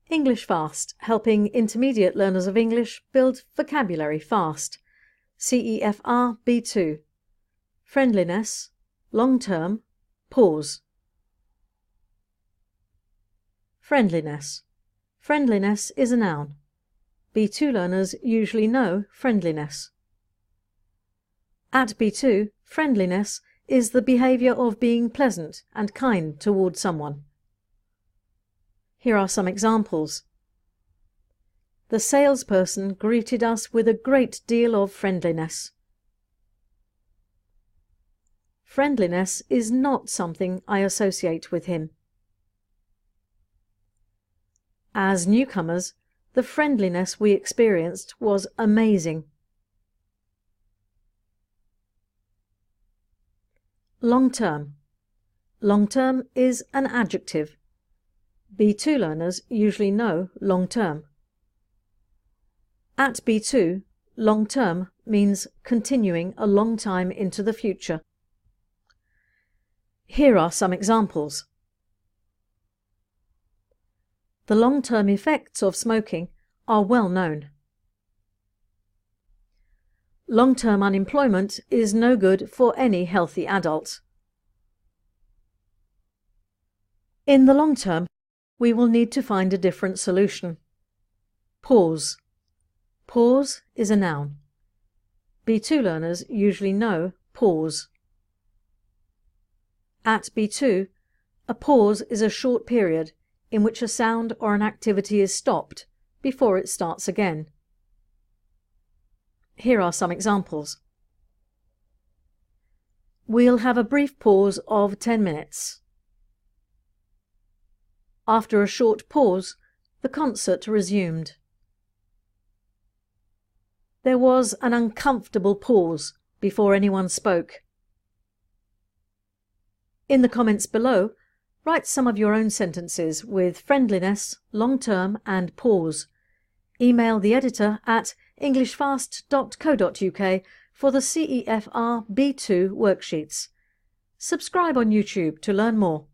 English Fast, helping intermediate learners of English build vocabulary fast. CEFR B2. Friendliness, long-term, pause. Friendliness. Friendliness is a noun. B2 learners usually know friendliness. At B2, friendliness is the behaviour of being pleasant and kind toward someone. Here are some examples. The salesperson greeted us with a great deal of friendliness. Friendliness is not something I associate with him. As newcomers, the friendliness we experienced was amazing. Long-term. Long-term is an adjective. B2 learners usually know long-term. At B2, long-term means continuing a long time into the future. Here are some examples. The long-term effects of smoking are well known. Long-term unemployment is no good for any healthy adult. In the long term, we will need to find a different solution. Pause. Pause is a noun. B2 learners usually know pause. At B2, a pause is a short period in which a sound or an activity is stopped before it starts again. Here are some examples. We'll have a brief pause of 10 minutes. After a short pause, the concert resumed. There was an uncomfortable pause before anyone spoke. In the comments below, write some of your own sentences with friendliness, long-term and pause. Email the editor at englishfast.co.uk for the CEFR B2 worksheets. Subscribe on YouTube to learn more.